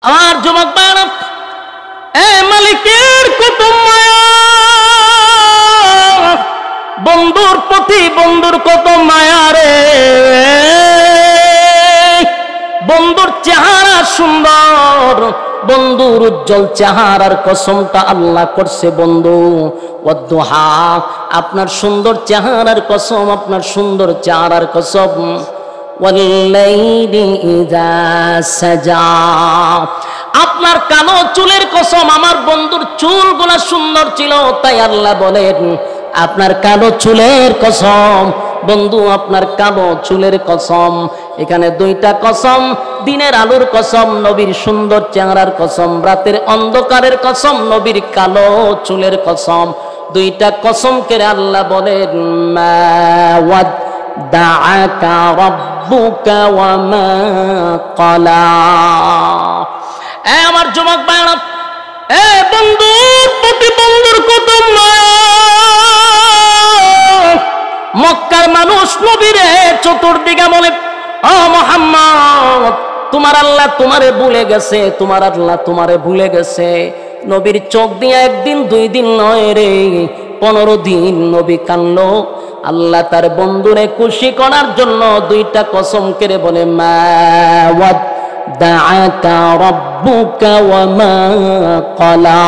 আমার যুবক ভাইরা, এ মালিকের কত মায়া, বন্ধুর প্রতি বন্ধুর কত মায়া রে। বন্ধুর চেহারা সুন্দর, বন্ধুর উজ্জ্বল চেহারার কসমটা আল্লাহ করছে বন্ধু। ওয়াদ্দুহা, আপনার সুন্দর চেহারার কসম, আপনার সুন্দর চেহারার কসম। ওয়াল্লাইলি ইযা সাজা, আপনার কালো চুলের কসম। আমার বন্ধুর চুলগুলো সুন্দর ছিল, তাই আল্লাহ বলেন আপনার কালো চুলের কসম। বন্ধু, আপনার কালো চুলের কসম। এখানে দুইটা কসম, দিনের আলোর কসম, নবীর সুন্দর চেহারার কসম, রাতের অন্ধকারের কসম, নবীর কালো চুলের কসম। দুইটা কসম করে আল্লাহ বলেন মা ওয়াদ্দাআকা রাব্বুকা ওয়া মা ক্বালা। আমার যুবক ভাইরা, বন্ধুর প্রতি বন্ধুর কত মায়া। মক্কার মানুষ নবীরে চতুর্দিকে বলে, ও মুহাম্মদ, তোমার আল্লাহ তোমারে ভুলে গেছে, তোমার আল্লাহ তোমারে ভুলে গেছে। নবীর চোখ দিয়ে একদিন দুই দিন নয় রে, 15 দিন নবী কানলো। আল্লাহ তার বন্ধুরে খুশি করার জন্য দুইটা কসম করে বলে মা ওয়াদ্দাআকা রাব্বুকা ওয়া মা ক্বালা।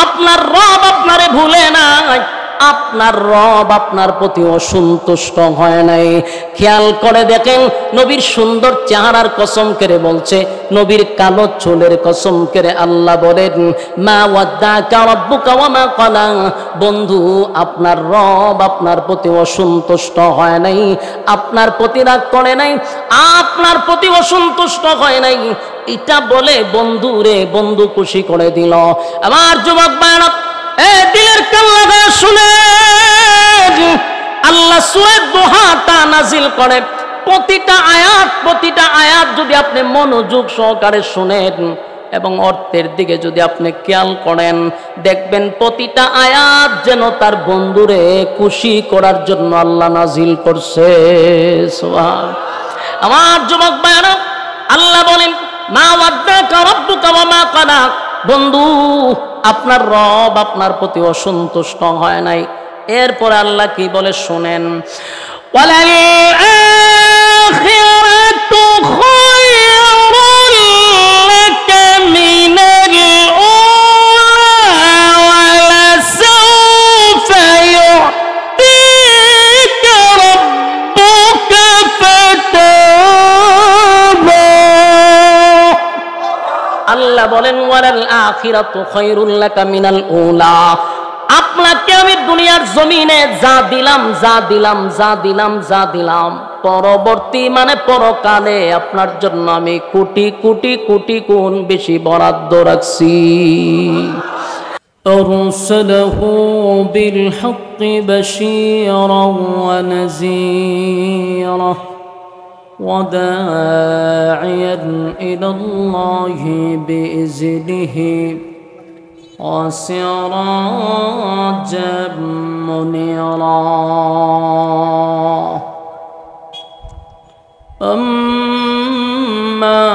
আপনার রব আপনারে ভুলে নাই, আপনার রব আপনার প্রতি অসন্তুষ্ট হয় নাই। খেয়াল করে দেখেন, নবীর সুন্দর চেহারার কসম করে বলছে, নবীর কালো চুলের কসম করে আল্লাহ বলেন মা ওয়াদ্দাআকা রাব্বুকা ওয়া মা ক্বালা। বন্ধু, আপনার রব আপনার প্রতি অসন্তুষ্ট হয় নাই, আপনার প্রতি রাগ করে নাই, আপনার প্রতি অসন্তুষ্ট হয় নাই। এটা বলে বন্ধু রে, বন্ধু খুশি করে দিল। আমার যুবক ভাইরা, দিলের কাল্লা শুনে আল্লাহ সূরা দুহাটা নাজিল করে। প্রতিটা আয়াত যদি আপনি মনোযোগ সহকারে শুনেন এবং অর্থের দিকে যদি আপনি খেয়াল করেন, দেখবেন প্রতিটা আয়াত যেন তার বন্ধুরে খুশি করার জন্য আল্লাহ নাজিল করছে। সুবহান। আমার যুবক ভাইরা, আল্লাহ বলেন মা ওয়াদ্দাআকা রাব্বুকা ওয়া মা ক্বালা। বন্ধু, আপনার রব আপনার প্রতি অসন্তুষ্ট হয় নাই। এরপর আল্লাহ কি বলে শুনেন, ওয়ালাল আখিরাতু খায়রুল লাকা মিনাল উলা ওয়ালা সাওফা ইউ'তিকা রাব্বুকা ফাতারদা। আল্লাহ বলেন ওয়ালাল আখিরাতু খায়রুল লাকা মিনাল উলা। আপনাকে আমি দুনিয়ার জমিনে যা দিলাম, পরবর্তী মানে পরকালে আপনার জন্য আমি কোটি কোটি কোটি গুণ বেশি বরাদ্দ রাখছি। আরসালাহু বিল হাক্কি বাশীরান ওয়া নাযীরা وداعيا إلى الله بإذنه وسراجا منيرا. أما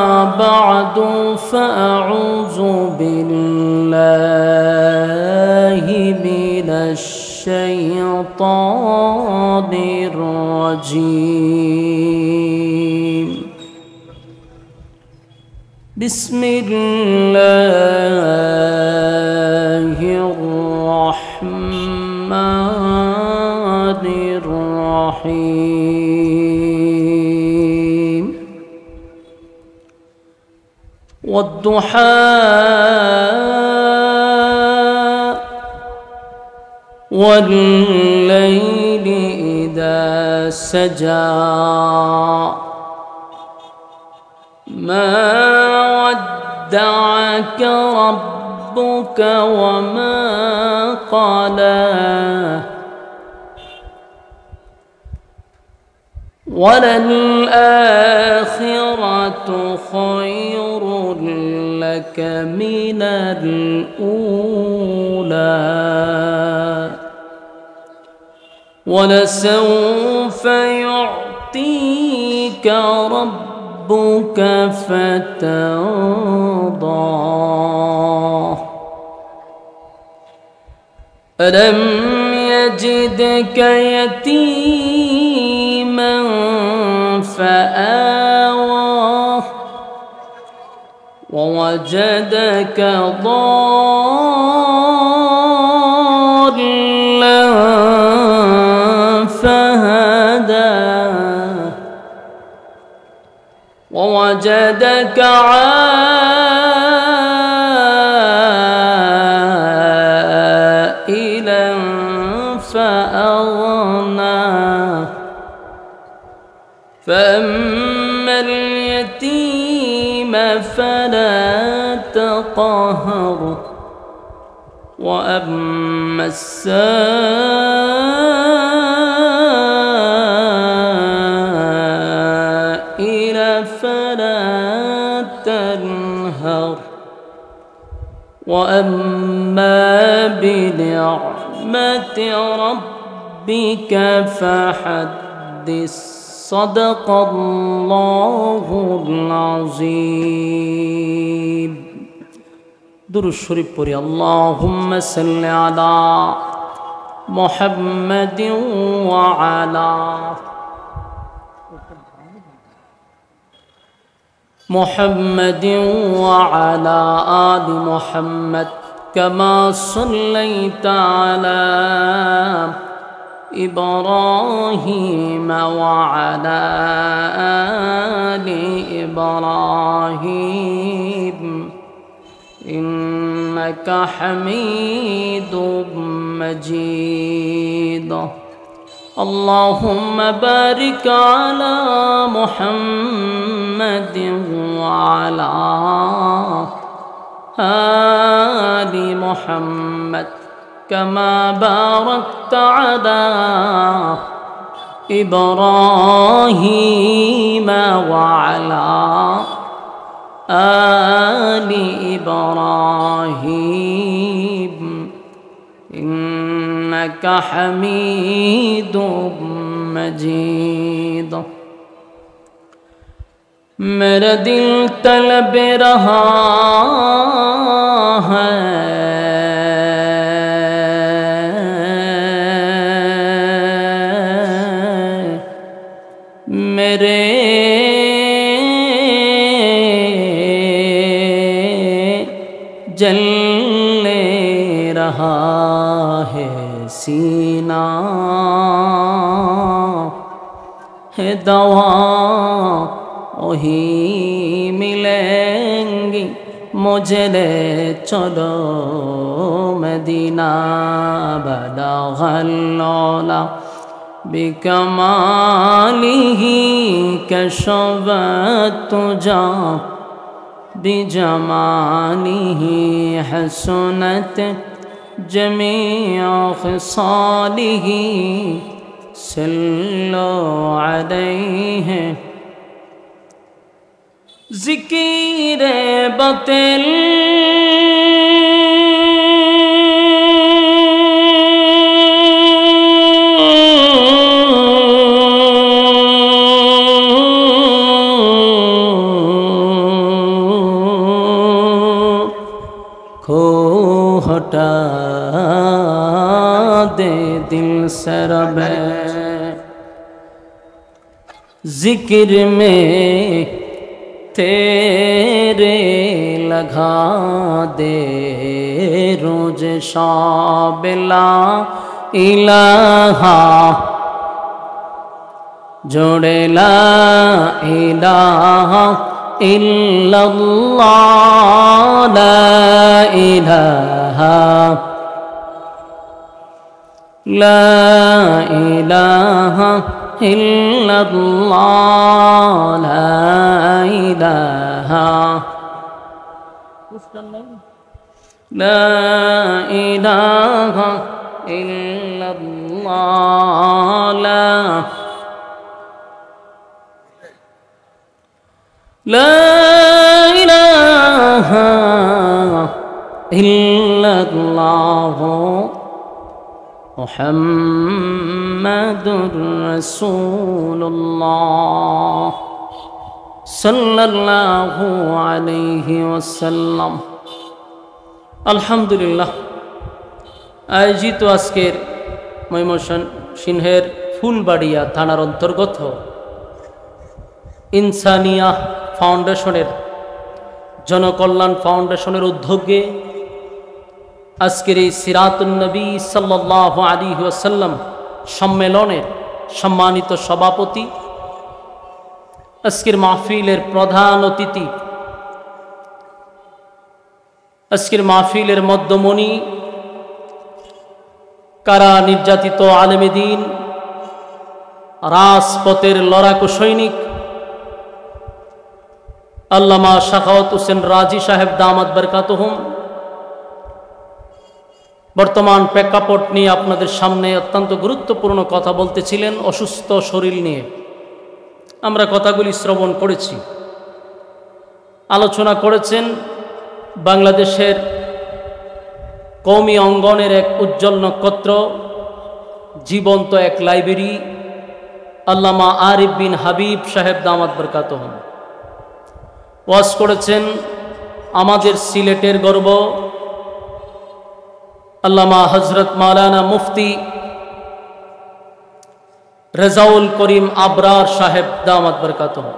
بعد فأعوذ بالله من الشيطان الرجيم. بسم الله الرحمن الرحيم. والضحى والليل إذا سجى ما ودعك ربك وما قلى وللآخرة خير لك من الأولى ولسوف يعطيك ربك ربك فترضى ألم يجدك يتيما فآوى ووجدك ضالا فهدى ووجدك عائلا فأغنى فأما اليتيم فلا تقهر وأما السائل فلا تنهر وأما بنعمة ربك فحدث صدق الله العظيم درود شريف পড়ি اللهم صل على محمد وعلى محمد وعلى آل محمد كما صليت على إبراهيم وعلى آل إبراهيم إنك حميد مجيد اللهم بارك على محمد وعلى آل محمد كما باركت على إبراهيم وعلى آل إبراهيم إنك حميد مجيد मेरा दिल तलब रहा है मेरे जलने रहा है सीना है दवा वही मिलेंगी मुझे ले चलो मदीना बलगल बिकमालिही कशफत तुजा बिजमालिही हसनत जमीअ खिसालिही सल्लो अलैहि ज़िक्र बतिल खो हटा दे दिल से रबे ज़िक्र में तेरे लगा दे रोज शाबिला इलाहा जोड़े ला इलाहा इल्लल्लाह ला इलाहा इल्लल्लाह ला इलाहा ला इलाहा इल्लल्लाह ला इलाहा इल्लल्लाह मुहम्मदुर रसूलुल्लाह সাল্লাল্লাহু আলাইহি ওয়াসাল্লাম। আলহামদুলিল্লাহ, আয়োজিত আজকের ময়মনসিংহের ফুলবাড়িয়া থানার অন্তর্গত ইনসানিয়া ফাউন্ডেশনের জনকল্যাণ ফাউন্ডেশনের উদ্যোগে আজকের এই সিরাতুন নবী সাল্লাল্লাহু আলাইহি ওয়াসাল্লাম সম্মেলনের সম্মানিত সভাপতি, আজকের মাহফিলের প্রধান অতিথি, আজকের মাহফিলের মধ্যমণি, কারা নির্যাতিত আলেমে দ্বীন, রাজপথের লড়াকু সৈনিক আল্লামা শাখাওয়াত হোসেন রাজি সাহেব দামাত বরকাতুহুম, বর্তমান প্রেক্ষাপট নিয়ে আপনাদের সামনে অত্যন্ত গুরুত্বপূর্ণ কথা বলতেছিলেন অসুস্থ শরীর নিয়ে। আমরা কথাগুলি শ্রবণ করেছি, আলোচনা করেছেন বাংলাদেশের কওমি অঙ্গনের এক উজ্জ্বল নক্ষত্র, জীবন্ত এক লাইব্রেরি আল্লামা আরিফ বিন হাবিব সাহেব দামাত বরকাতুহুম। ওয়াজ করেছেন আমাদের সিলেটের গর্ব আল্লামা হযরত মাওলানা মুফতি রেজাউল করিম আবরার সাহেব দামাত বরকাতুহুম।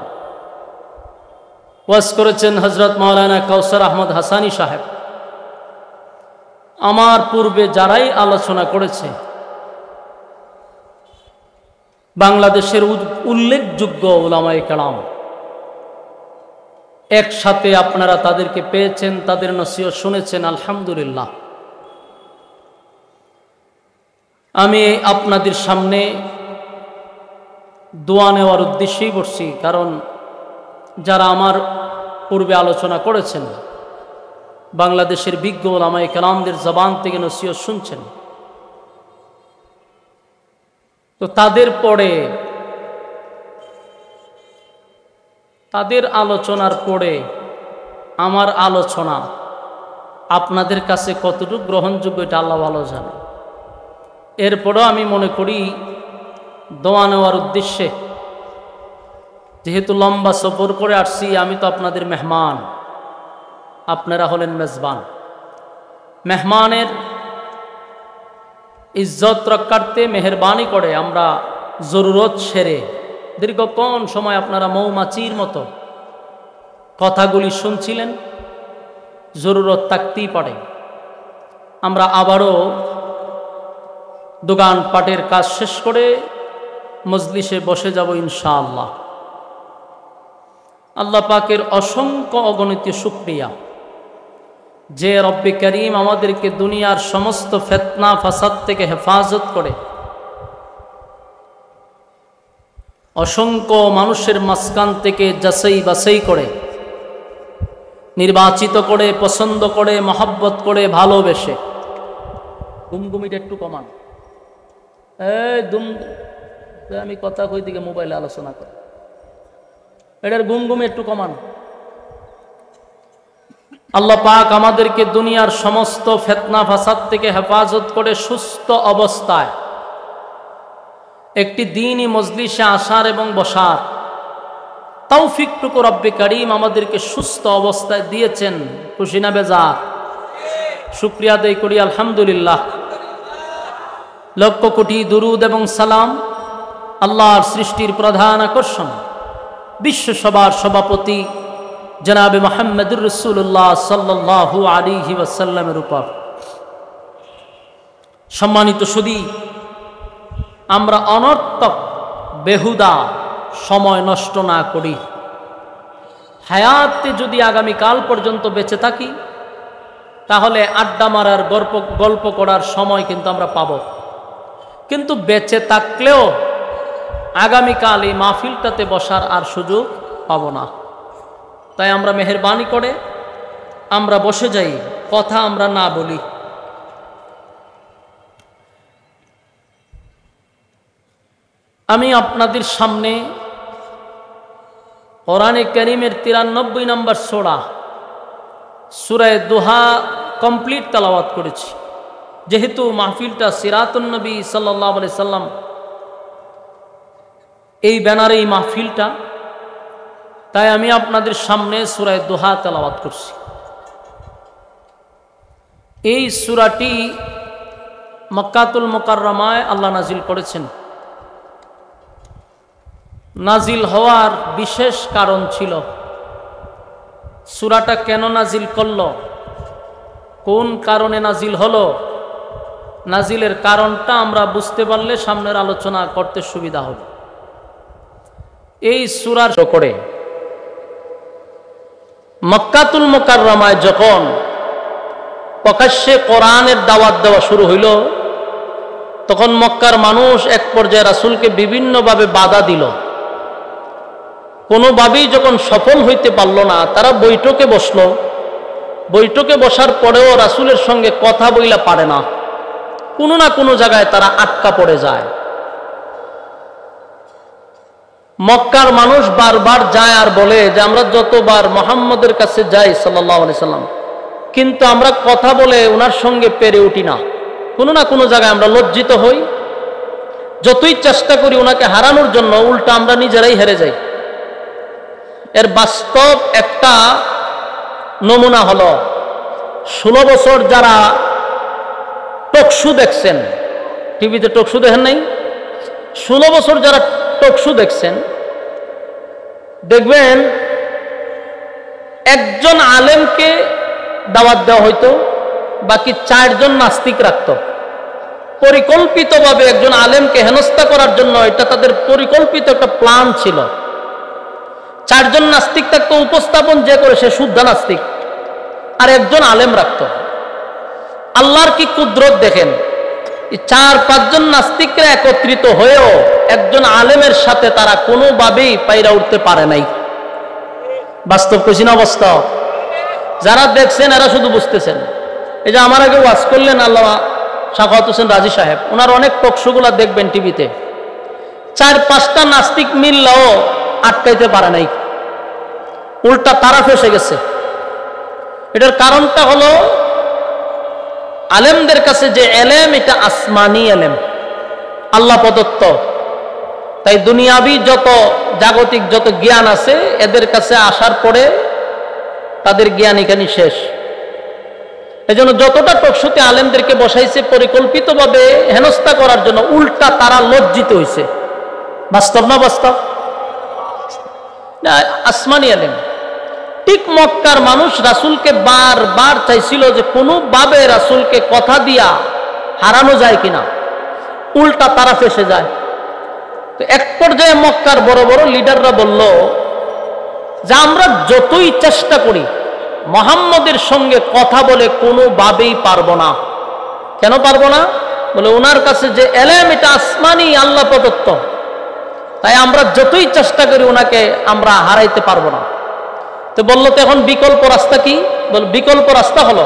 ওয়াজ করেছেন হযরত মাওলানা কাউসার আহমদ হাসানি সাহেব। আমার পূর্বে যারাই আলোচনা করেছে বাংলাদেশের উল্লেখযোগ্য উলামায়ে কেরাম, একসাথে আপনারা তাদেরকে পেয়েছেন, তাদের নসিহত শুনেছেন, আলহামদুলিল্লাহ। আমি আপনাদের সামনে দোয়া নেওয়ার উদ্দেশ্যেই বসছি, কারণ যারা আমার পূর্বে আলোচনা করেছেন বাংলাদেশের বিজ্ঞ উলামায়ে কেরামদের জবান থেকে নসিহত শুনছেন, তো তাদের পরে তাদের আলোচনার পরে আমার আলোচনা আপনাদের কাছে কতটুকু গ্রহণযোগ্য এটা আল্লাহ ভালো জানে। এরপরও আমি মনে করি দোয়া নেওয়ার উদ্দেশ্যে, যেহেতু লম্বা সফর করে আসছি, আমি তো আপনাদের মেহমান, আপনারা হলেন মেজবান। মেহমানের ইজ্জত রক্ষার্থে মেহরবানি করে আমরা জরুরত সেরে দীর্ঘক্ষণ সময় আপনারা মৌমাছির মতো কথাগুলি শুনছিলেন, জরুরত থাকতেই পারে। আমরা আবারও দোকানপাটের কাজ শেষ করে মজলিসে বসে যাব ইনশাআল্লাহ। আল্লাহ পাকের অসংখ্য অগণিত শুকরিয়া যে রব্বে করিম আমাদেরকে দুনিয়ার সমস্ত ফিতনা ফাসাদ থেকে হেফাজত করে, অসংখ্য মানুষের মাঝখান থেকে যাচাই বাছাই করে, নির্বাচিত করে, পছন্দ করে, মহব্বত করে, ভালোবেসে। গুমগুমিটা একটু কমান, আমি কথা কই দিকে মোবাইলে আলোচনা করে, এটার গুমগুমি একটু কমান। আল্লাহ পাক আমাদেরকে দুনিয়ার সমস্ত ফিতনা ফাসাদ থেকে হেফাজত করে সুস্থ অবস্থায় একটি দ্বীনি মজলিসে আসার এবং বসার তৌফিকটুকু রব্বে করিম আমাদেরকে সুস্থ অবস্থায় দিয়েছেন। খুশি না বেজার? শুকরিয়া আদায় করি আলহামদুলিল্লাহ। লক্ষ কোটি দুরুদ এবং সালাম আল্লাহর সৃষ্টির প্রধান আকর্ষণ বিশ্ব সভার সভাপতি জনাবে মুহাম্মদুর রাসূলুল্লাহ সাল্লাল্লাহু আলাইহি ওয়াসাল্লামের উপর। সম্মানিত সুধী, আমরা অনর্থক বেহুদা সময় নষ্ট না করি। হায়াতে যদি আগামীকাল পর্যন্ত বেঁচে থাকি তাহলে আড্ডা মারার গল্প করার সময় কিন্তু আমরা পাব, কিন্তু বেঁচে থাকলেও আগামীকাল এই মাহফিলটাতে বসার আর সুযোগ পাব না। তাই আমরা মেহেরবানি করে আমরা বসে যাই, কথা আমরা না বলি। আমি আপনাদের সামনে কোরআনে কারীমের 93 নম্বর সূরা দুহা কমপ্লিট তেলাওয়াত করেছি। যেহেতু মাহফিলটা সিরাতুন নবী সাল্লাল্লাহু আলাইহি সাল্লাম এই ব্যানারে এই মাহফিলটা, তাই আমি আপনাদের সামনে সূরা দুহা তেলাওয়াত করছি। এই সূরাটি মক্কাতুল মুকাররমায় আল্লাহ নাজিল করেছেন। নাজিল হওয়ার বিশেষ কারণ ছিল। সূরাটা কেন নাজিল করলো, কোন কারণে নাজিল হলো, নাজিলের কারণটা আমরা বুঝতে পারলে সামনের আলোচনা করতে সুবিধা হবে। এই সূরার করে মক্কাতুল মুকাররমায় যখন প্রকাশ্যে কোরআনের দাওয়াত দেওয়া শুরু হইল, তখন মক্কার মানুষ এক পর্যায়ে রাসূলকে বিভিন্নভাবে বাধা দিল। কোনোভাবেই যখন সফল হইতে পারল না, তারা বৈঠকে বসলো। বৈঠকে বসার পরেও রাসূলের সঙ্গে কথা বইলা পারে না, কোনো না কোনো জায়গায় তারা আটকা পড়ে যায়। মক্কার মানুষ বারবার যায় আর বলে যে আমরা যতবার মুহাম্মদের কাছে যাই সাল্লাল্লাহু আলাইহি সাল্লাম, কিন্তু আমরা কথা বলে ওনার সঙ্গে পেরে উঠি না, কোনো না কোনো জায়গায় আমরা লজ্জিত হই। যতই চেষ্টা করি ওনাকে হারানোর জন্য, উল্টা আমরা নিজেরাই হেরে যাই। এর বাস্তব একটা নমুনা হলো 16 বছর যারা টকশো দেখছেন, টিভিতে টকশো দেখেন নাই, 16 বছর যারা টকশো দেখছেন, দেখবেন একজন আলেমকে দাওয়াত দেওয়া হইতো, বাকি 4 জন নাস্তিক রাখত। পরিকল্পিতভাবে একজন আলেমকে হেনস্থা করার জন্য এটা তাদের পরিকল্পিত একটা প্ল্যান ছিল। 4 জন নাস্তিক থাকতো, উপস্থাপন যে করে সে শুদ্ধ নাস্তিক, আর একজন আলেম রাখত। আল্লাহর কি কুদরত দেখেন, 4-5 জন নাস্তিকরা একত্রিত হয়েও একজন আলেমের সাথে তারা কোনোভাবেই পাইরা উঠতে পারে নাই। বাস্তব কইছি না অবস্থা? যারা দেখছেন এরা শুধু বুঝতেছেন। এই যে আমার আগে ওয়াজ করলেন আল্লামা সাখাওয়াত হোসেন রাজি সাহেব, ওনার অনেক টকশোগুলা দেখবেন টিভিতে, 4-5টা নাস্তিক মিললেও আটকাইতে পারে নাই, উল্টা তারা ফেসে গেছে। এটার কারণটা হলো আলেমদের কাছে যে এলেম, এটা আসমানি এলেম, আল্লাহ প্রদত্ত। তাই দুনিয়াবি যত জাগতিক যত জ্ঞান আছে, এদের কাছে আসার পরে তাদের জ্ঞান এখানে শেষ। এজন্য যতটা টকশোতে আলেমদেরকে বসাইছে পরিকল্পিতভাবে হেনস্থা করার জন্য, উল্টা তারা লজ্জিত হয়েছে। বাস্তব না বাস্তব? আসমানি এলেম। ঠিক মক্কার মানুষ রাসূলকে বারবার চাইছিল যে কোনোভাবে রাসূলকে কথা দিয়া হারানো যায় কিনা, উল্টা তারা ফেসে যায়। তো এক পর্যায়ে মক্কার বড় বড় লিডাররা বলল যে আমরা যতই চেষ্টা করি মুহাম্মদের সঙ্গে কথা বলে কোনোভাবেই পারবো না। কেন পারবো না? বলে ওনার কাছে যে এলেম, এটা আসমানি আল্লাহ প্রদত্ত, তাই আমরা যতই চেষ্টা করি ওনাকে আমরা হারাইতে পারবো না। তো বললো তো এখন বিকল্প রাস্তা কি? বল বিকল্প রাস্তা হলো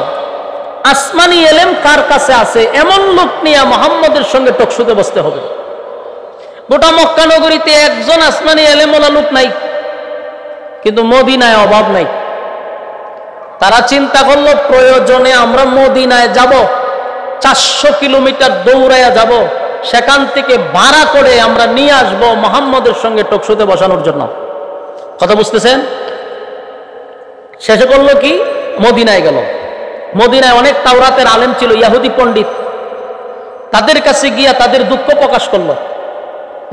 আসমানি এলেম কার কাছে আছে এমন লোক নিয়ে মুহাম্মদের সঙ্গে টকশোতে বসতে হবে। গোটা মক্কা নগরীতে একজন আসমানি এলেমওয়ালা লোক নাই, কিন্তু মদিনায় অভাব নাই। তারা চিন্তা করলো প্রয়োজনে আমরা মদিনায় যাব, 400 কিলোমিটার দৌড়াইয়া যাব, সেখান থেকে ভাড়া করে আমরা নিয়ে আসবো মুহাম্মদের সঙ্গে টকশোতে বসানোর জন্য। কথা বুঝতেছেন? শেষে করলো কি? মদিনায় গেল। মদিনায় অনেক তাওরাতের আলেম ছিল, ইহুদি পণ্ডিত। তাদের কাছে গিয়া তাদের দুঃখ প্রকাশ করলো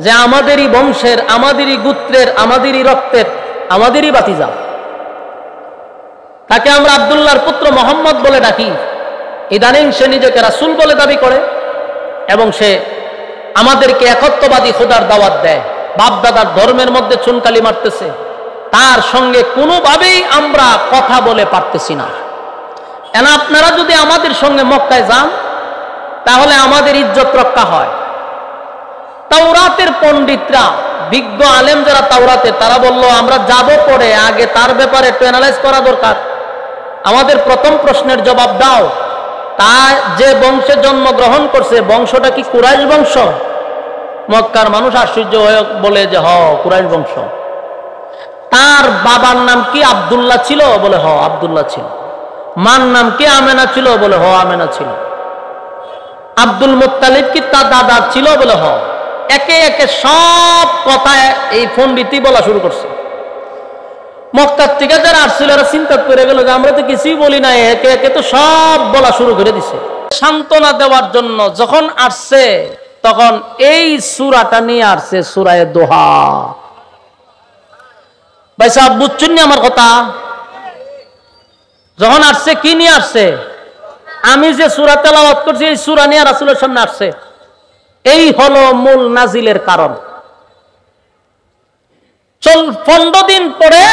যে আমাদেরই বংশের, আমাদেরই গোত্রের, আমাদেরই রক্তের, আমাদেরই বাতিজা, তাকে আমরা আব্দুল্লাহর পুত্র মোহাম্মদ বলে ডাকি। ইদানিং সে নিজেকে রাসূল বলে দাবি করে এবং সে আমাদেরকে একত্ববাদী খোদার দাওয়াত দেয়, বাপ দাদার ধর্মের মধ্যে চুনকালি মারতেছে। তার সঙ্গে কোনোভাবেই আমরা কথা বলে পারতেছি না। এনা আপনারা যদি আমাদের সঙ্গে মক্কায় যান তাহলে আমাদের ইজ্জত রক্ষা হয়। তাওরাতের পণ্ডিতরা, বিজ্ঞ আলেম যারা তাওরাতের, তারা বলল আমরা যাব পরে, আগে তার ব্যাপারে একটু অ্যানালাইজ করা দরকার। আমাদের প্রথম প্রশ্নের জবাব দাও, তা যে বংশে জন্মগ্রহণ করছে বংশটা কি কুরাইশ বংশ? মক্কার মানুষ আশ্চর্য হয়ে বলে যে হ, কুরাইশ বংশ। তার বাবার নাম কি আব্দুল্লাহ ছিল? বলে হ, আব্দুল্লাহ ছিল। মার নাম কি আমেনা ছিল? বলে হ, আমেনা ছিল। আব্দুল মুত্তালিব কি তার দাদা ছিল? বলে হ। একে একে সব কথা এই পণ্ডিতই বলা শুরু করছে। মক্কার থেকে যারা আসছিল এরা চিন্তা করে গেল যে আমরা তো কিছুই বলি না, একে একে তো সব বলা শুরু করে দিছে। সান্ত্বনা দেওয়ার জন্য যখন আসছে তখন এই সূরাটা নিয়ে আসছে, সূরায়ে দোহা। ভাই সাহেব বুঝছেন না আমার কথা? যখন আসছে কি নিয়ে আসছে? আমি যে সূরা তেলাওয়াত করছি এই সূরা নিয়ে রাসূলের সামনে আসছে। এই হলো মূল নাজিলের কারণ। 15 দিন পরে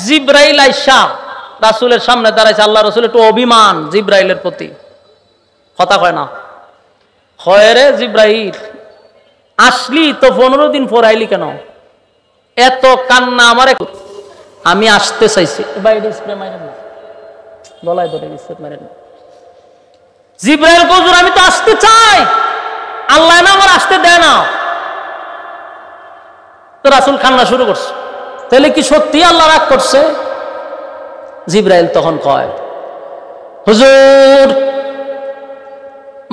জিব্রাইল আইসা রাসূলের সামনে দাঁড়াইছে। আল্লাহ রাসূল একটু অভিমান জিব্রাইলের প্রতি, কথা কয় না, হয় রে জিব্রাইল আসলি তো 15 দিন পর আইলি কেন? এত কান্না আমার। আমি আসতে চাইছি, গলায় ধরে জিব্রাইল হুজুর আমি তো আসতে চাই, আল্লাহ না আমার আসতে দেয় না। তো রাসূল কান্না শুরু করছে। তাহলে কি সত্যি আল্লাহ রাগ করছে? জিব্রাইল তখন কয়, হুজুর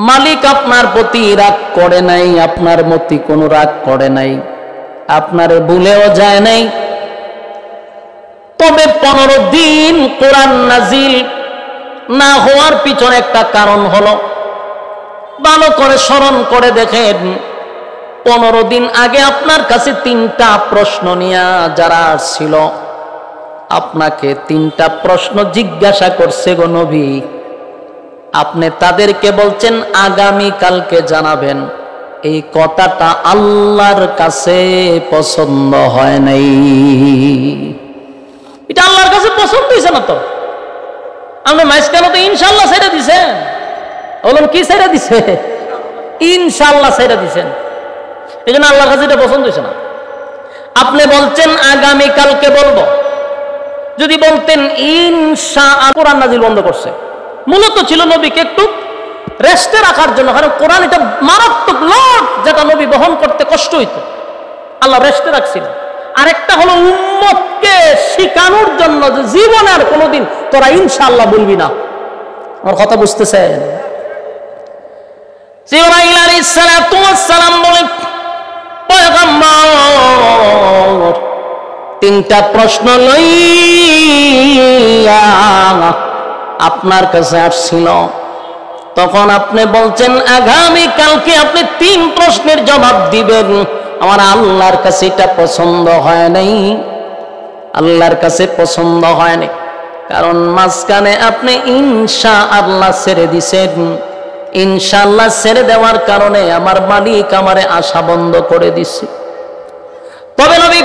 মালিক আপনার প্রতি রাগ করে নাই, আপনার প্রতি কোনো রাগ করে নাই, আপনার ভুলেও যায় নাই। তবে 15 দিন কোরআন নাজিল না হওয়ার পিছনে একটা কারণ হলো, ভালো করে স্মরণ করে দেখেন, 15 দিন আগে আপনার কাছে 3টা প্রশ্ন নিয়ে যারা ছিল, আপনাকে 3টা প্রশ্ন জিজ্ঞাসা করছে গো নবী। আপনি তাদেরকে বলছেন আগামী কালকে জানাবেন। এই কথাটা আল্লাহর কাছে পছন্দ হয় নাই। এটা আল্লাহর কাছে পছন্দ হয়েছে না। তো আপনি মাঝখানে তো ইনশাআল্লাহ ছেড়ে দিছেন। বলুন কি ছেড়ে দিছে? ইনশাআল্লাহ ছেড়ে দিছেন। এই জন্য আল্লাহর কাছে এটা পছন্দ হয়েছে না। আপনি বলছেন আগামী কালকে বলবো, যদি বলতেন ইনশাআল্লাহ, কোরআন নাজিল বন্ধ করছে। মূলত ছিল নবীকে একটু রেস্টে রাখার জন্য, কারণ কোরআন এটা মারাত্মক লোড যেটা নবী বহন করতে কষ্ট হইতো, আল্লাহ রেস্টে রাখছিল। আরেকটা হলো উম্মতকে শিখানোর জন্য যে জীবনে আর কোনোদিন তোরা ইনশাআল্লাহ বলবি না। আমার কথা বুঝতেছেন? জিবরাইল আলাইহিস সালাতু ওয়াস সালাম বলেন, পয়গম্বর 3টা প্রশ্ন লইয়া আপনার কাছে আসছিল। তখন আপনি বলছেন আগামী কালকে আপনি 3 প্রশ্নের জবাব দিবেন। আমার আল্লাহর কাছে এটা পছন্দ হয় নাই, আল্লাহর কাছে পছন্দ হয় নাই। কারণ মাঝখানে আপনি ইনশাআল্লাহ ছেড়ে দিছেন। ইনশাআল্লাহ ছেড়ে দেওয়ার কারণে আমার মালিক আমারে আশা বন্ধ করে দিছে। তবে নবী,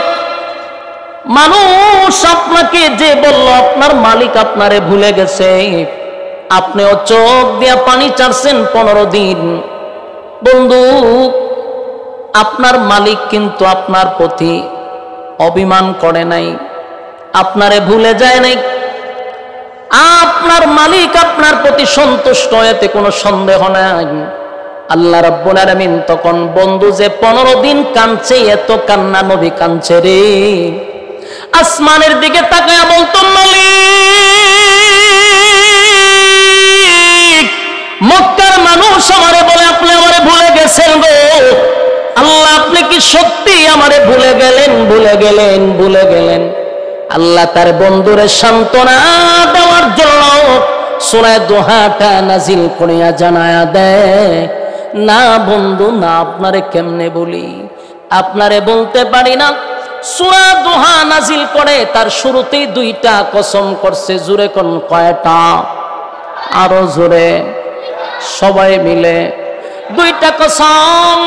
মানুষ আপনাকে যে বলল আপনার মালিক আপনারে ভুলে গেছে, আপনিও চোখ দিয়া পানি চাচ্ছেন 15 দিন। বন্ধু, আপনার মালিক কিন্তু আপনার প্রতি অভিমান করে নাই, আপনারে ভুলে যায় নাই। আপনার মালিক আপনার প্রতি সন্তুষ্ট, এতে কোনো সন্দেহ নাই। আল্লাহ রাব্বুল আলামিন তখন বন্ধু যে 15 দিন কাঁদছে, এত কান্না নবী কাঁদছে রে, আসমানের দিকে তাকায়া বলতো, মালিক মক্কার মানুষ আমারে বলে আপনি আমারে ভুলে গেছেন গো। আল্লাহ আপনি কি সত্যি আমারে ভুলে গেলেন? ভুলে গেলেন, ভুলে গেলেন। আল্লাহ তার বন্ধুরে সান্ত্বনা দেওয়ার জন্য সূরা দোহাটা নাজিল করিয়া জানায়া দেয়, না বন্ধু না, আপনারে কেমনে বলি, আপনারে বলতে পারি না। সূরা দোহা নাজিল করে তার শুরুতেই 2টা কসম করছে। জোরে কোন কয়টা? আরো জোরে সবাই মিলে 2টা কসম।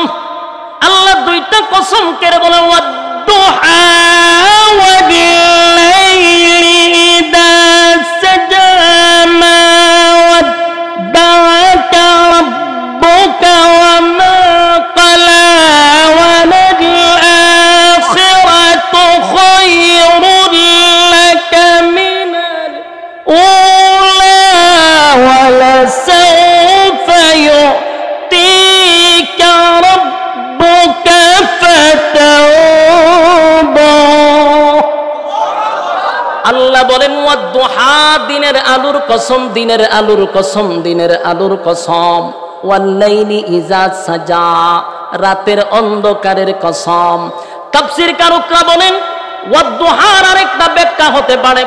আল্লাহ 2টা কসম করে বলে, ওয়াদ-দুহা ওয়াল-লাইলি ইযা সাজা মা ওয়াদ্দা'আকা রাব্বুকা ওয়া মা ক্বালা ওয়ালাল-আখিরাতু খায়রুল লাকা মিনাল উলা ওয়ালাসাওফা ইউ'তিকা রাব্বুকা ফাতারদা। আল্লাহ বলেন, ওয়াদ-দুহা, দিনের আলোর কসম, দিনের আলোর কসম, দিনের আলোর কসম। ওয়াল-লাইলি ইযা সাজা, রাতের অন্ধকারের কসম। তাফসীর কারকরা বলেন ওয়াদ-দুহার আরেকটা ব্যাখ্যা হতে পারে,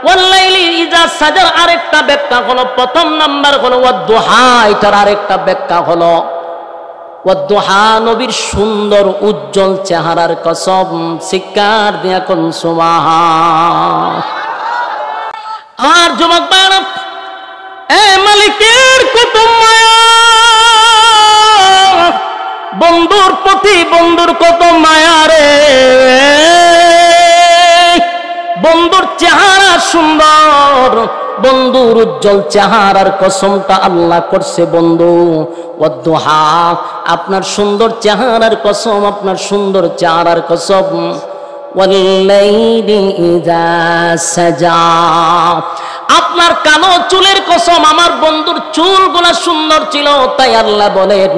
ওয়াল-লাইলি ইযা সাজা আরেকটা ব্যাখ্যা হলো, প্রথম নাম্বার হলো ওয়াদ-দুহা, এটার আরেকটা ব্যাখ্যা হলো ওয়াদ-দুহা নবীর সুন্দর উজ্জ্বল চেহারার কসম। চিৎকার দিয়া কোন সুবহান। আর যুবক ভাইরা, এ মালিকের কত মায়া, বন্ধুর প্রতি বন্ধুর কত মায়া রে। বন্ধুর চেহারা সুন্দর, বন্ধুর উজ্জ্বল চেহারার কসমটা আল্লাহ করছে বন্ধু। ওয়াদ-দুহা আপনার সুন্দর চেহারার কসম, আপনার সুন্দর চেহারার কসম। ওয়াল-লাইলি ইযা সাজা আপনার কালো চুলের কসম। আমার বন্ধুর চুলগুলা সুন্দর ছিল, তাই আল্লাহ বলেন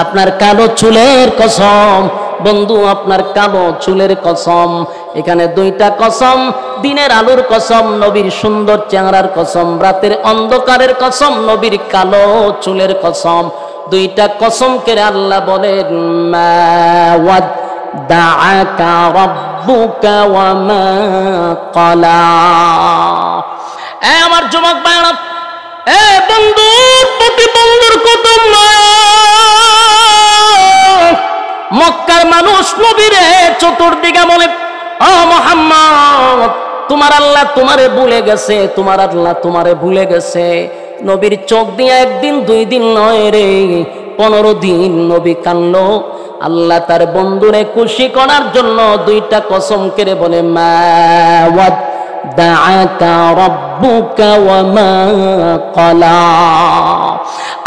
আপনার কালো চুলের কসম। বন্ধু আপনার কালো চুলের কসম। এখানে দুইটা কসম, দিনের আলোর কসম, নবীর সুন্দর চেহারার কসম, রাতের অন্ধকারের কসম, নবীর কালো চুলের কসম। দুইটা কসম করে আল্লাহ বলেন মা ওয়াদ্দাআকা রাব্বুকা ওয়া মা ক্বালা। আমার যুবক ভাইরা, বন্ধুর প্রতি বন্ধুর কত মায়া। মক্কার মানুষ নবীরে চতুর্দিকে বলে, ও মুহাম্মদ তোমার আল্লাহ তোমারে ভুলে গেছে, তোমার আল্লাহ তোমারে ভুলে গেছে। নবীর চোখ দিয়ে একদিন দুই দিন নয় রে, 15 দিন নবী কান্না। আল্লাহ তার বন্ধুরে খুশি করার জন্য দুইটা কসম করে বলে মা ওয়াদ্দাআকা রাব্বুকা ওয়া মা ক্বালা।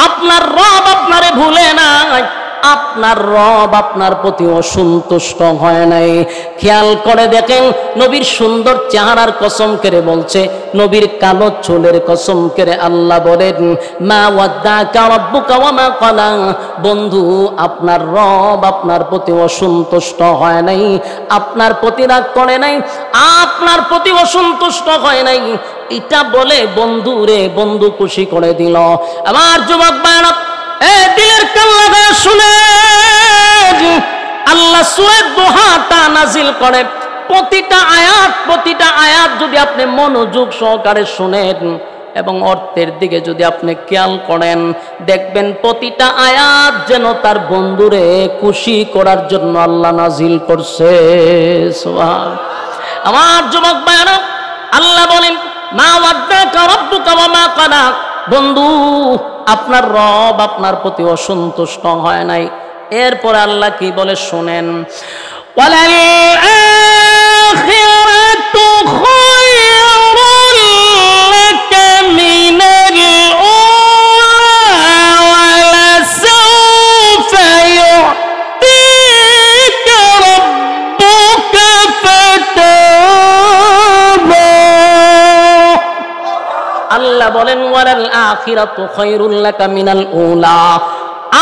আপনার রব আপনারে ভুলে নাই, আপনার রব আপনার প্রতি অসন্তুষ্ট হয় নাই। খেয়াল করে দেখেন, নবীর সুন্দর চেহারার কসম করে বলছে, নবীর কালো চুলের কসম করে আল্লাহ বলেন মা ওয়াদ্দাআকা রাব্বুকা ওয়া মা ক্বালা। বন্ধু আপনার রব আপনার প্রতি অসন্তুষ্ট হয় নাই, আপনার প্রতি রাগ করে নাই, আপনার প্রতি অসন্তুষ্ট হয় নাই। এটা বলে বন্ধু রে বন্ধু খুশি করে দিল। আমার যুবক ভাইরা, দিলের কান লাগায় শুনে আল্লাহ সূরা দুহাটা নাজিল করে। প্রতিটা আয়াত যদি আপনি মনোযোগ সহকারে শুনেন এবং অর্থের দিকে যদি আপনি খেয়াল করেন, দেখবেন প্রতিটা আয়াত যেন তার বন্ধুরে খুশি করার জন্য আল্লাহ নাজিল করছে। সুবহান। আমার যুবক ভাইরা, আল্লাহ বলেন মা ওয়াদ্দাআকা রাব্বুকা ওয়া মা ক্বালা। বন্ধু আপনার রব আপনার প্রতি অসন্তুষ্ট হয় নাই। এরপর আল্লাহ কি বলে শোনেন, ওয়ালাল আখিরাতু খায়রুল লাকা মিনাল উলা ওয়ালা সাওফা ইউ'তিকা রাব্বুকা ফাতারদা। আল্লাহ বলেন ওয়ালাল আখিরাতু খায়রুল লাকা মিনাল উলা।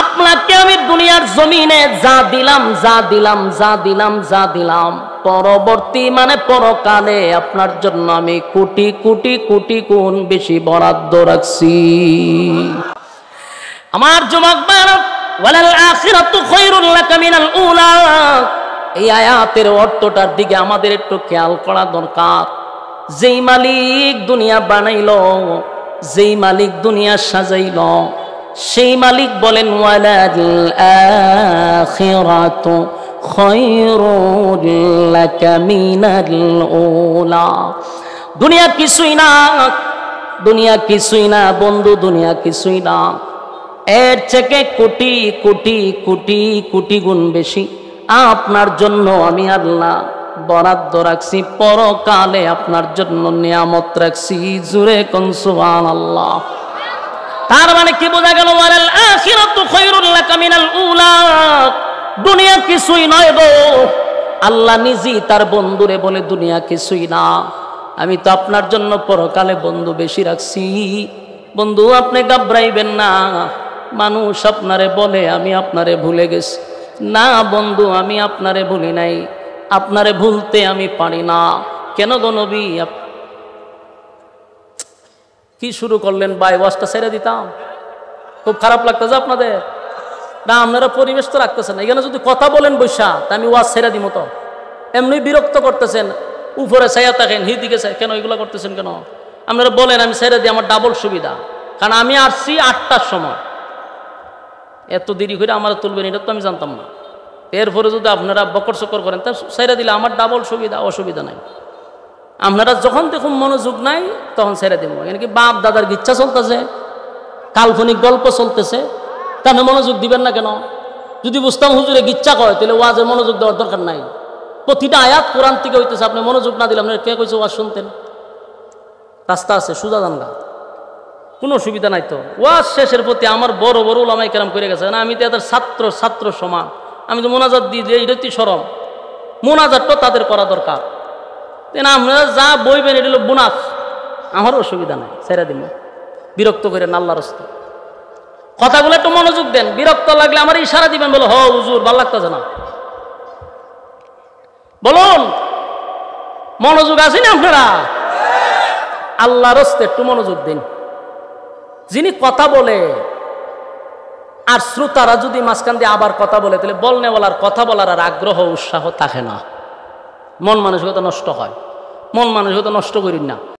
আপনাকে আমি দুনিয়ার জমিনে যা দিলাম, পরবর্তী মানে পরকালে আপনার জন্য আমি কোটি কোটি কোটি গুণ বেশি বরাদ্দ রাখছি। আমার যুবক ভাইরা, ওয়ালাল আখিরাতু খায়রুল লাকা মিনাল উলা, এই আয়াতের অর্থটার দিকে আমাদের একটু খেয়াল করা দরকার। যেই মালিক দুনিয়া বানাইলো, যেই মালিক দুনিয়া সাজাইলো, সেই মালিক বলেন ওয়ালাল আখিরাতু খায়রুল লাকা মিনাল উলা। দুনিয়া কিছুই না বন্ধু, দুনিয়া কিছুই না। এর থেকে কোটি কোটি কোটি কোটি গুণ বেশি আপনার জন্য আমি আল্লাহ বরাদ্দ রাখছি। পরকালে আপনার জন্য নিয়ামত রাখছি। জুরে কোন সুবহানাল্লাহ। তার মানে কি বোঝা গেল? ওয়ালাল আখিরাতু খায়রুল লাকা মিনাল উলা। দুনিয়া কিছুই নয় গো। আল্লাহ নিজেই তার বন্ধুরে বলে দুনিয়া কিছুই না, আমি তো আপনার জন্য পরকালে বন্ধু বেশি রাখছি। বন্ধু আপনি ঘাবড়াইবেন না। মানুষ আপনারে বলে আমি আপনারে ভুলে গেছি। না বন্ধু, আমি আপনারে ভুলি নাই, আপনারে ভুলতে আমি পারি না। কেন গো নবী কি শুরু করলেন? ভাই ওয়াজটা ছেড়ে দিতাম, খুব খারাপ লাগতেছে আপনাদের না? আপনারা পরিবেশ তো রাখতেছেন। এখানে যদি কথা বলেন বৈশা, তা আমি ওয়াজ ছেড়ে দিব তো। এমনি বিরক্ত করতেছেন, উপরে ছায়া থাকেন, হিদিকে কেন এগুলো করতেছেন কেন? আপনারা বলেন আমি ছেড়ে দিই, আমার ডাবল সুবিধা, কারণ আমি আসছি 8টার সময়, এত দেরি করে আমার তুলবেন এটা তো আমি জানতাম না। এরপরে যদি আপনারা বকর চকর করেন তা ছেড়ে দিলে আমার ডাবল সুবিধা, অসুবিধা নাই। আপনারা যখন দেখুন মনোযোগ নাই তখন ছেড়ে দিব। এখানে কি বাপ দাদার ইচ্ছা চলতেছে, কাল্পনিক গল্প চলতেছে, তা আপনি মনোযোগ দিবেন না কেন? যদি বুঝতাম হুজুরে গিচ্ছা কয় তাহলে ওয়াজের মনোযোগ দেওয়ার দরকার নাই। প্রতিটা আয়াত কোরআন থেকে হইতেছে, আপনি মনোযোগ না দিলে আপনার কে কইছে ওয়াজ শুনতেন? রাস্তা আছে, সুজা জানগা, কোনো অসুবিধা নাই তো। ওয়াজ শেষের প্রতি আমার বড় বড় ওলামায়ে কেরাম করে গেছে, না আমি তো এদের ছাত্র সমান, আমি তো মোনাজাত দিয়ে দিই, এটা তো সরম, মোনাজাতটা তাদের করা দরকার। না আপনারা যা বইবেন এটা হলো বোনাস, আমার অসুবিধা নাই, ছেড়ে দিব। বিরক্ত করেন আল্লাহর রাস্তা, কথাগুলো একটু মনোযোগ দেন। বিরক্ত লাগলে আমার ইশারা দিবেন, বলো হ হুজুর ভাল লাগতেছে না, বলুন। মনোযোগ আছে না আপনারা? আল্লাহর রাস্তায় একটু মনোযোগ দিন। যিনি কথা বলে আর শ্রোতারা যদি মাঝখান দিয়ে আবার কথা বলে, তাহলে বলনে বলার কথা বলার আর আগ্রহ উৎসাহ থাকে না, মন মানসিকতা নষ্ট হয়। মন মানসিকতা নষ্ট করিন না।